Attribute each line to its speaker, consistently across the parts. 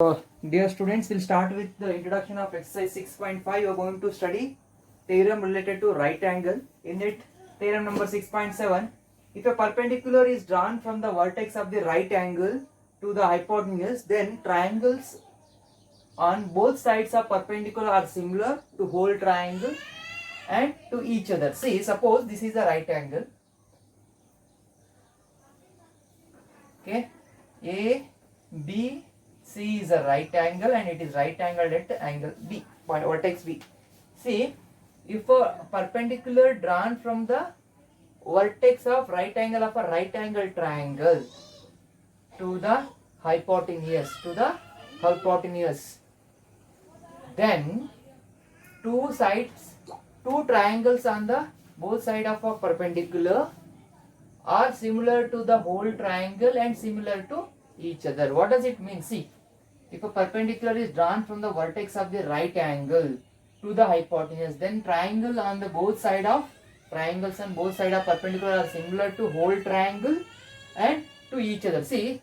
Speaker 1: Dear students, we'll start with the introduction of exercise 6.5. You are going to study theorem related to right angle. In it, theorem number 6.7. If a perpendicular is drawn from the vertex of the right angle to the hypotenuse, then triangles on both sides of perpendicular are similar to whole triangle and to each other. See, suppose this is a right angle. Okay, A, B, C is a right angle and it is right angled at angle B, vertex B. See, if a perpendicular drawn from the vertex of right angle of a right angle triangle to the hypotenuse, then two triangles on the both side of a perpendicular are similar to the whole triangle and similar to each other. What does it mean? See, if a perpendicular is drawn from the vertex of the right angle to the hypotenuse, then triangles on both side of perpendicular are similar to whole triangle and to each other. See,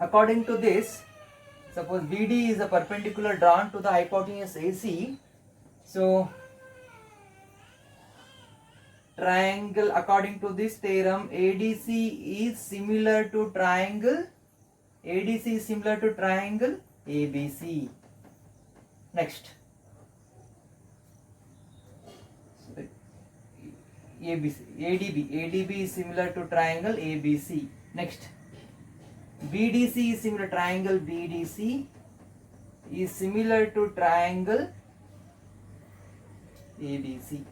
Speaker 1: according to this, suppose BD is a perpendicular drawn to the hypotenuse AC. So triangle, according to this theorem, ADC is similar to triangle ABC. Next, ADB is similar to triangle ABC. Next, BDC is similar to triangle BDC is similar to triangle ABC.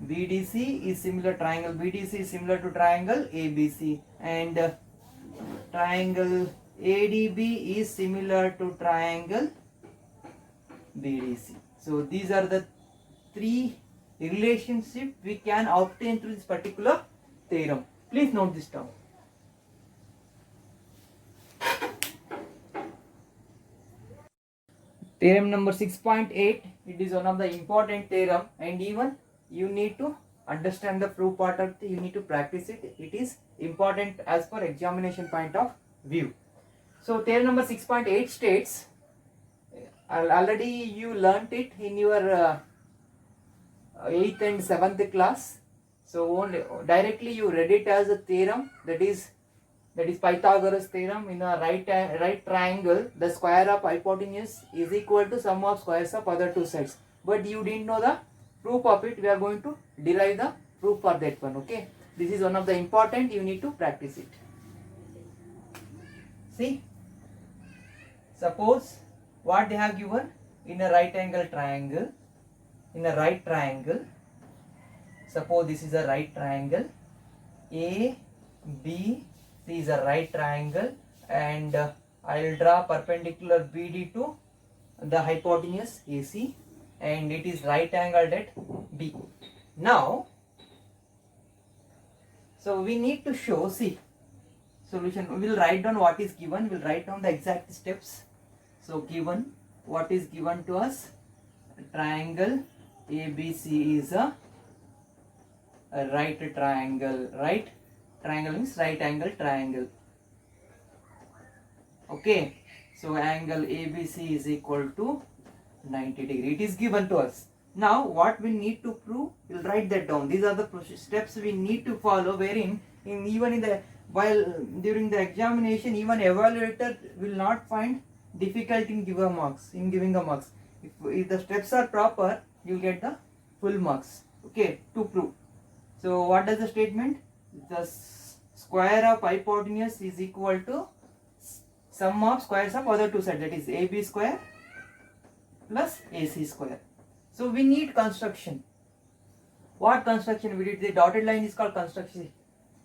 Speaker 1: BDC is similar to triangle ABC, and triangle ADB is similar to triangle BDC. So these are the three relationships we can obtain through this particular theorem. Please note this down. Theorem number 6.8. It is one of the important theorem, and even you need to understand the proof part of it. You need to practice it. It is important as per examination point of view. So theorem number 6.8 states, already you learnt it in your 8th and 7th class. So only directly you read it as a theorem, that is Pythagoras theorem. In a right triangle, the square of hypotenuse is equal to sum of squares of other two sides. But you didn't know the proof of it. We are going to derive the proof for that one. Okay, this is one of the important, you need to practice it. See, suppose what they have given in a right angle triangle, suppose this is a right triangle, A, B, C is a right triangle, and I will draw perpendicular BD to the hypotenuse AC, and it is right angled at B. Now, so we need to show, see, solution. We will write down what is given, we will write down the exact steps. So given, what is given to us, triangle ABC is a right triangle. Right triangle means right angle triangle. Okay, so angle ABC is equal to 90 degree. It is given to us. Now what we need to prove, we'll write that down. These are the steps we need to follow, wherein during the examination, even evaluator will not find difficult in giving the marks. If the steps are proper, you get the full marks. Okay, to prove. So what does the statement? The square of hypotenuse is equal to sum of squares of other two sides, that is AB square plus AC square. So we need construction. What construction we did? The dotted line is called construction.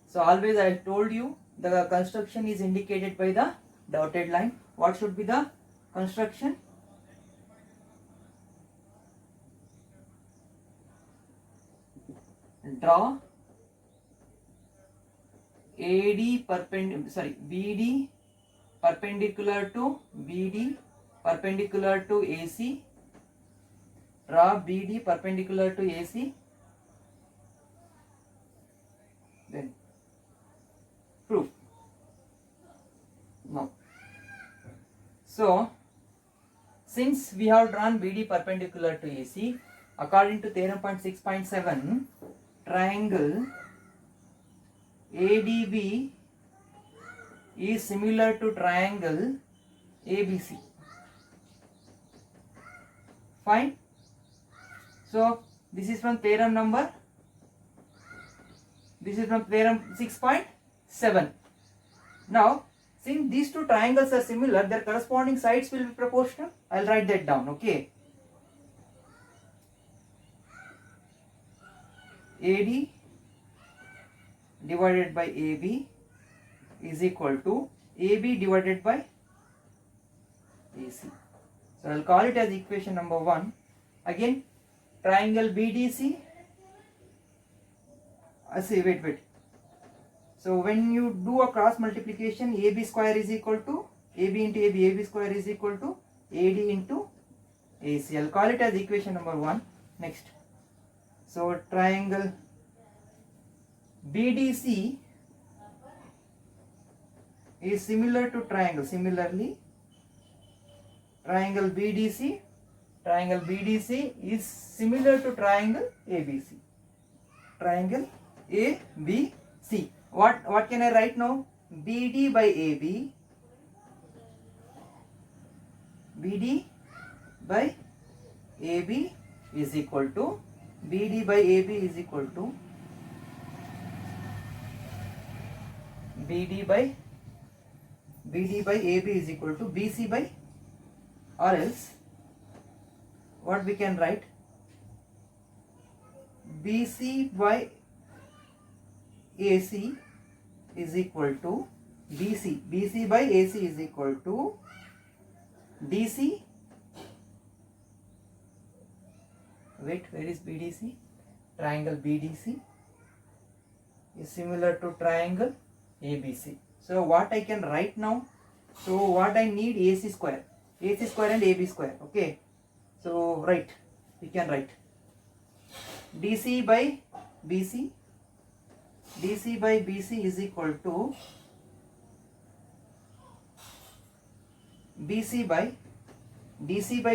Speaker 1: So always I told you the construction is indicated by the dotted line. What should be the construction? Draw BD perpendicular to BD perpendicular to AC. Draw BD perpendicular to AC. Then proof. So since we have drawn BD perpendicular to AC, according to theorem point 6.7, triangle ADB is similar to triangle ABC. Fine. So this is from theorem number, this is from theorem 6.7. Now since these two triangles are similar, their corresponding sides will be proportional. I'll write that down. Okay. AD divided by AB is equal to AB divided by AC. So I'll call it as equation number 1. Again, triangle BDC. Wait. So when you do a cross multiplication, AB square is equal to AB into AB square is equal to AD into AC. I'll call it as equation number 1. Next. So triangle BDC is similar to triangle. Similarly, triangle BDC is similar to triangle ABC. Triangle ABC. What can I write now? BD by AB. BD by AB is equal to BD by AB is equal to BD by AB is equal to BC by, or else what we can write? BC by AC is equal to BC by AC is equal to DC. Wait, where is BDC? Triangle BDC is similar to triangle ABC. So what I can write now? So what I need? AC square and AB square. Okay. So we can write DC by BC is equal to DC by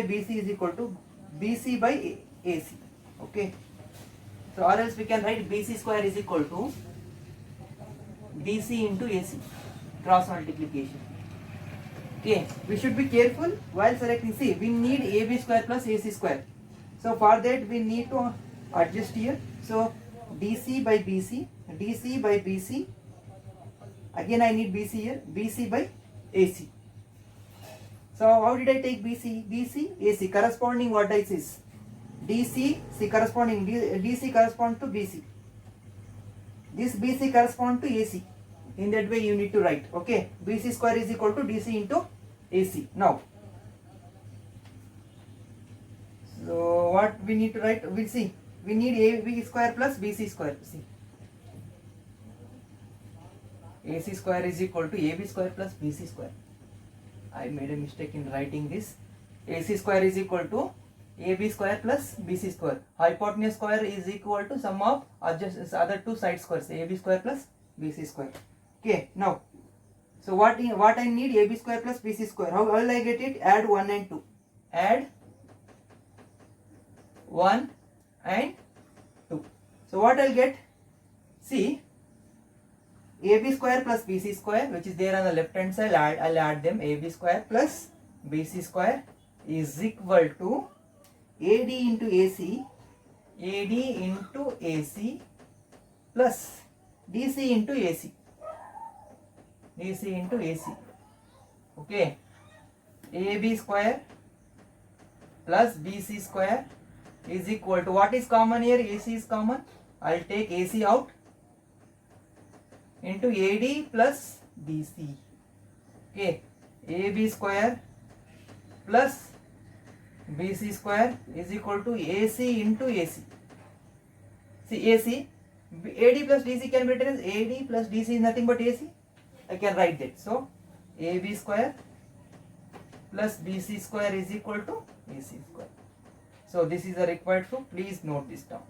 Speaker 1: BC is equal to BC by AC. Okay. So or else we can write BC square is equal to BC into AC, cross multiplication. Okay, we should be careful while selecting. See, we need AB square plus AC square. So for that we need to adjust here. So DC by BC, again I need BC here, BC by AC. So how did I take BC, AC, corresponding what I is DC, see corresponding, DC corresponds to BC. This BC corresponds to AC. In that way you need to write. Okay, BC square is equal to DC into AC. Now, so what we need to write? We'll see. We need AB square plus BC square. See, AC square is equal to AB square plus BC square. I made a mistake in writing this. AC square is equal to AB square plus BC square. Hypotenuse square is equal to sum of adjust other two side squares, AB square plus BC square. Okay, now, so what I need? AB square plus BC square. How will I get it? Add 1 and 2. Add 1 and 2. So what I'll get? See, AB square plus BC square, which is there on the left hand side, I'll add them. AB square plus BC square is equal to AD into AC plus DC into AC. Okay, AB square plus BC square is equal to, what is common here? AC is common. I'll take AC out, into AD plus BC. Okay, AB square plus BC square is equal to AC into AC. See, AC, AD plus DC can be written as AD plus DC is nothing but AC. I can write that. So AB square plus BC square is equal to AC square. So this is the required proof. Please note this down.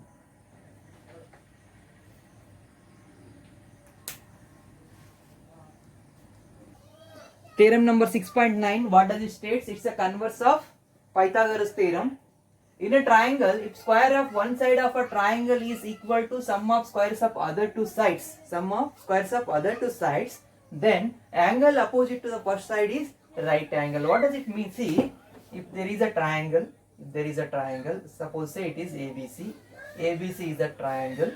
Speaker 1: Theorem number 6.9, what does it state? It's a converse of Pythagoras theorem. In a triangle, if square of one side of a triangle is equal to sum of squares of other two sides, then angle opposite to the first side is right angle. What does it mean? See, if there is a triangle, suppose say it is ABC. ABC is a triangle.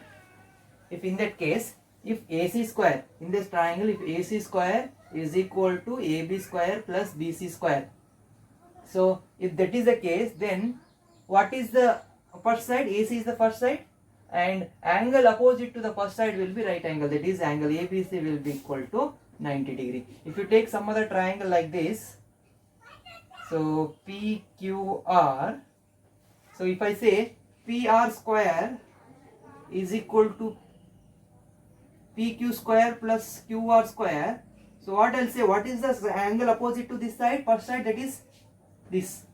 Speaker 1: If in that case, if AC square, in this triangle, if AC square is equal to AB square plus BC square. So, if that is the case, then what is the first side? AC is the first side, and angle opposite to the first side will be right angle. That is, angle ABC will be equal to 90 degree. If you take some other triangle like this, so PQR, so if I say PR square is equal to PQ square plus QR square, so what I'll say, what is the angle opposite to this side, first side, that is this.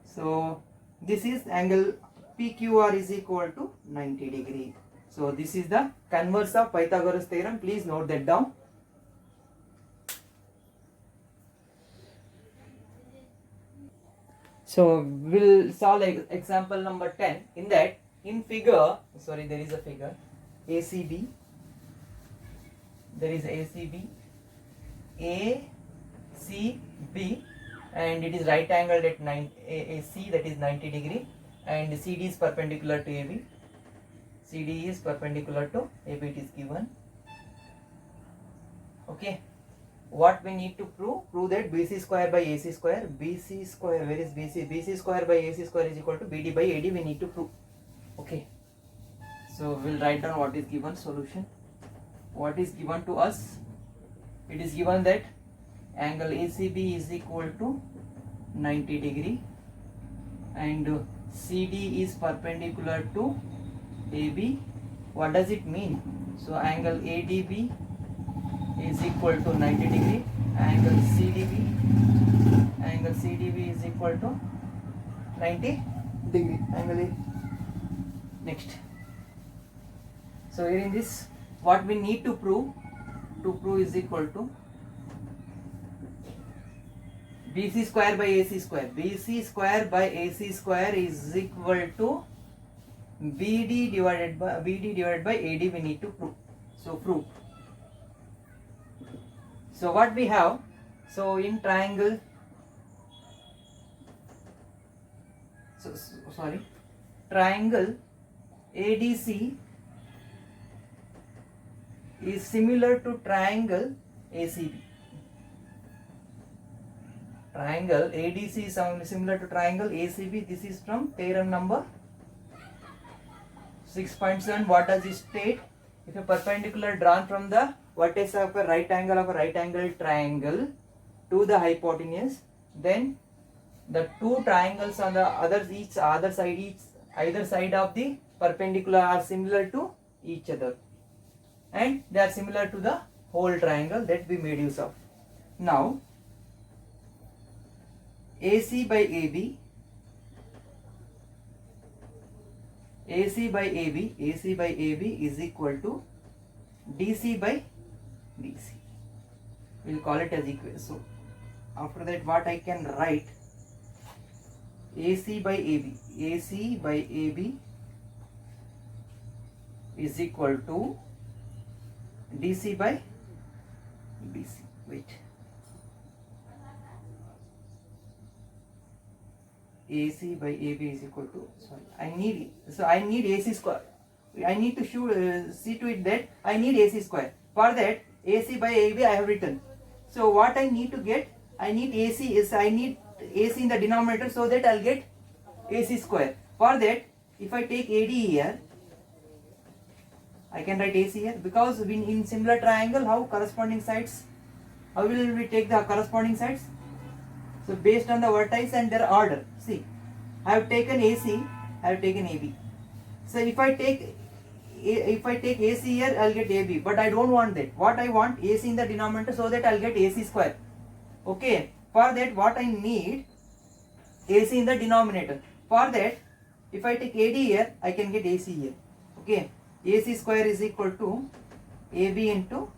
Speaker 1: So this is angle PQR is equal to 90 degree. So this is the converse of Pythagoras theorem. Please note that down. So we'll solve example number 10. In that, in figure, sorry, there is a figure ACB. There is ACB, ACB, and it is right angled at AC, that is 90 degree, and CD is perpendicular to AB. CD is perpendicular to AB, it is given. Okay. What we need to prove? Prove that BC square by AC square. BC square, where is BC? BC square by AC square is equal to BD by AD. We need to prove. Okay. So we'll write down what is given solution. What is given to us? It is given that angle ACB is equal to 90 degree and CD is perpendicular to AB. What does it mean? So angle ADB is equal to 90 degree, angle CDB is equal to 90 degree, angle A. Next. So here in this, what we need to prove is equal to BC square by AC square. BC square by AC square is equal to BD divided by AD. We need to prove. So prove. So what we have? So in triangle. Triangle ADC is similar to triangle ACB. Triangle ADC is similar to triangle ACB. This is from theorem number 6.7. What does it state? If a perpendicular drawn from the vertex of a right angle triangle to the hypotenuse, then the two triangles on the either side of the perpendicular are similar to each other, and they are similar to the whole triangle that we made use of. Now AC by AB is equal to DC by DC. We will call it as equation. So after that, what I can write? AC by AB is equal to DC by DC. Wait. AC by AB is equal to, I need AC square. I need to see to it that I need AC square. For that, AC by AB I have written. So what I need to get? I need AC in the denominator, so that I'll get AC square. For that, if I take AD here, I can write AC here, because in similar triangle, how corresponding sides? How will we take the corresponding sides? So based on the vertices and their order. See, I have taken AC, I have taken AB. So if I take AC here, I'll get AB, but I don't want that. What I want? AC in the denominator, so that I'll get AC square. Okay. For that, what I need? AC in the denominator. For that, if I take AD here, I can get AC here. Okay. AC square is equal to AB into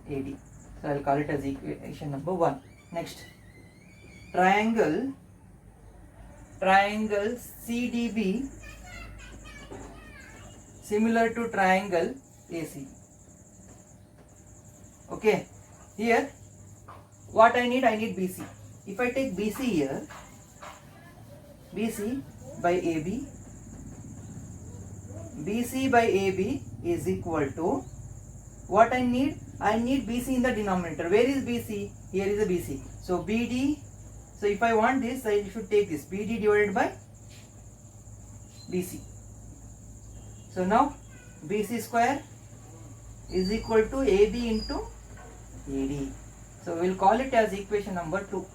Speaker 1: AD. So I'll call it as equation number 1. Next, triangle CDB similar to triangle ACB. Okay, here what I need BC. If I take BC here, BC by AB is equal to what I need BC in the denominator. Where is BC? Here is a BC. So BD, so if I want this, I should take this BD divided by BC. So now BC square is equal to AB into AD. So we will call it as equation number 2.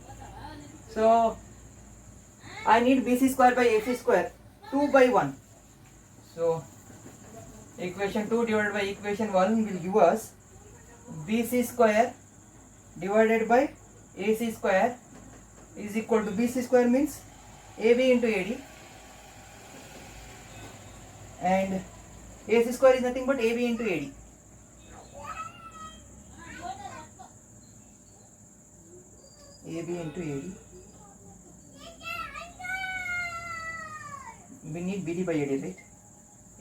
Speaker 1: So I need BC square by AC square, 2 by 1. So equation 2 divided by equation 1 will give us BC square divided by AC square is equal to BC square means AB into AD, and AC square is nothing but AB into AD. AB into AD. We need BD by AD, right?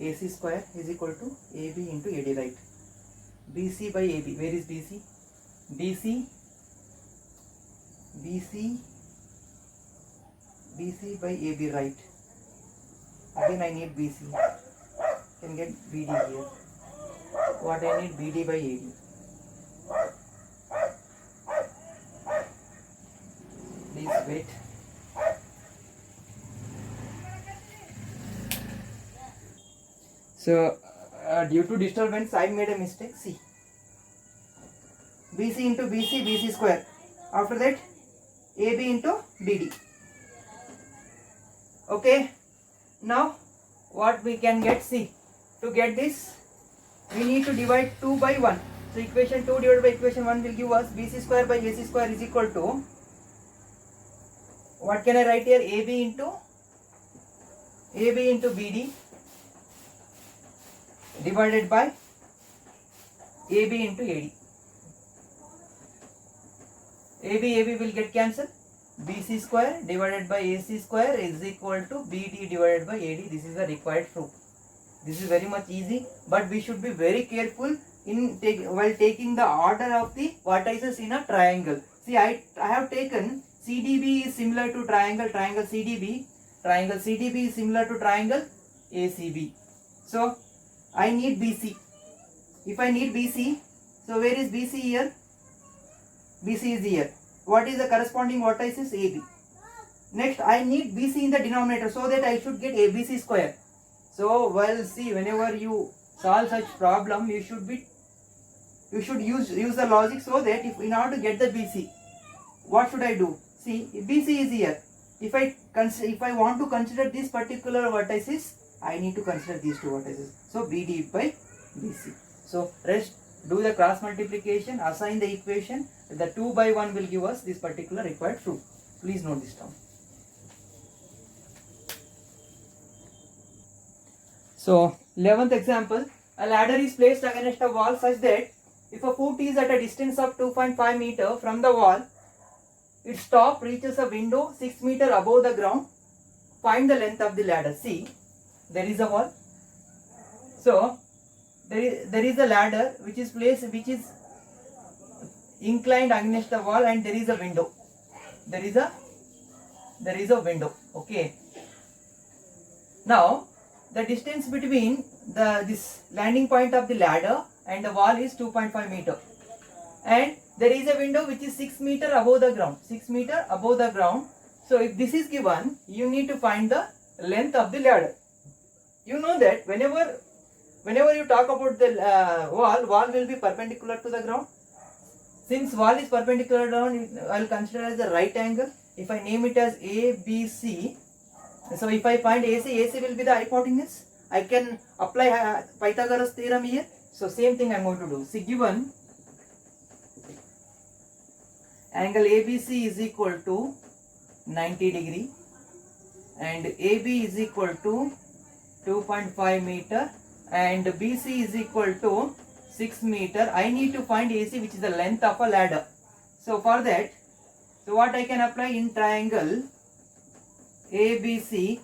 Speaker 1: AC square is equal to AB into AD, right? BC by AB. Where is BC? BC by AB, right? Again I need BC. Can get BD here. What I need BD by AD. Please wait. So due to disturbance I made a mistake. See, BC into BC square. After that AB into BD. Okay, now what we can get? See, to get this we need to divide 2 by 1. So equation 2 divided by equation 1 will give us BC square by AC square is equal to, what can I write here? AB into BD divided by AB into AD. AB will get cancelled. BC square divided by AC square is equal to BD divided by AD. This is the required proof. This is very much easy, but we should be very careful in while taking the order of the vertices in a triangle. See, I have taken CDB is similar to triangle CDB. Triangle CDB is similar to triangle ACB. So I need BC. If I need BC, so where is BC here? BC is here. What is the corresponding vertices? AB. Next, I need BC in the denominator, so that I should get ABC square. So, well, see, whenever you solve such problem, you should use the logic, so that if in order to get the BC, what should I do? See, BC is here. If I want to consider this particular vertices, I need to consider these two vertices. So BD by BC. So rest, do the cross multiplication, assign the equation. The 2 by 1 will give us this particular required proof. Please note this down. So 11th example, a ladder is placed against a wall such that if a foot is at a distance of 2.5 meter from the wall, its top reaches a window 6 meter above the ground. Find the length of the ladder. See, there is a wall. So there is a ladder which is inclined against the wall, and there is a window. There is a window. Okay. Now the distance between this landing point of the ladder and the wall is 2.5 meter, and there is a window which is 6 meter above the ground. 6 meter above the ground. So if this is given, you need to find the length of the ladder. You know that whenever you talk about the wall will be perpendicular to the ground. Since wall is perpendicular to the ground, I will consider as the right angle. If I name it as ABC, so if I find AC will be the hypotenuse. I can apply Pythagoras theorem here. So same thing I am going to do. See, given angle ABC is equal to 90 degree and AB is equal to 2.5 meter and BC is equal to 6 meter. I need to find AC, which is the length of a ladder. So for that, so what I can apply in triangle ABC,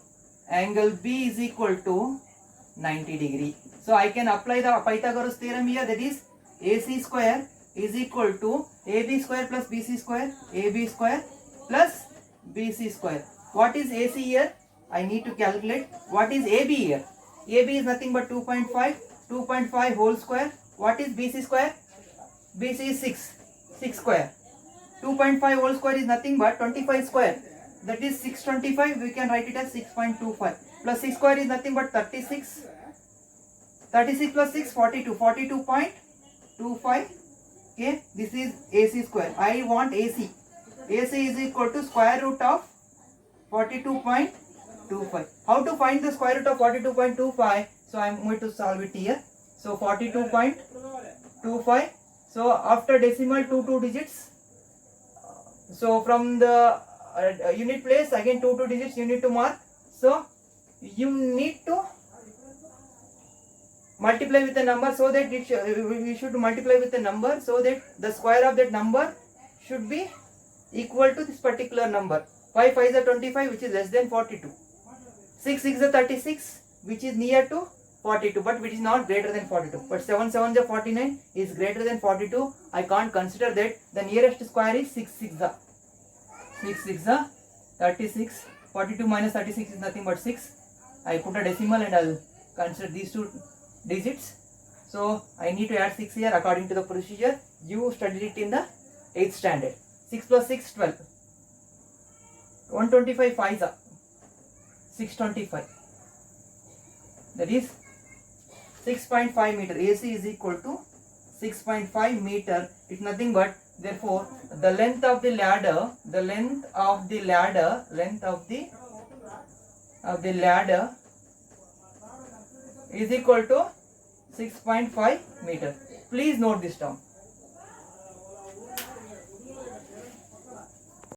Speaker 1: angle B is equal to 90 degree. So I can apply the Pythagoras theorem here, that is AC square is equal to AB square plus BC square, AB square plus BC square. What is AC here? I need to calculate. What is AB here? AB is nothing but 2.5, 2.5 whole square. What is BC square? BC is 6 square. 2.5 whole square is nothing but 25 square. That is 625. We can write it as 6.25. Plus 6 square is nothing but 36. 36 plus 6, 42. 42.25. Okay, this is AC square. I want AC. AC is equal to square root of 42.25. How to find the square root of 42.25? So I am going to solve it here. So 42.25. So after decimal, two digits. So from the unit place, again two digits you need to mark. So you need to multiply with the number, so that we should multiply with the number, so that the square of that number should be equal to this particular number. 5 5 is 25, which is less than 42. 6 6 is 36, which is near to 42, but which is not greater than 42. But 7 7 is 49 is greater than 42. I can't consider that. The nearest square is 6 6 is 36. 42 minus 36 is nothing but 6. I put a decimal and I'll consider these two digits. So I need to add 6 here according to the procedure. You studied it in the 8th standard. 6 plus 6, 12. 125 5 is 625. That is 6.5 meter. AC is equal to 6.5 meter. It's nothing but, therefore, the length of the ladder is equal to 6.5 meter. Please note this down.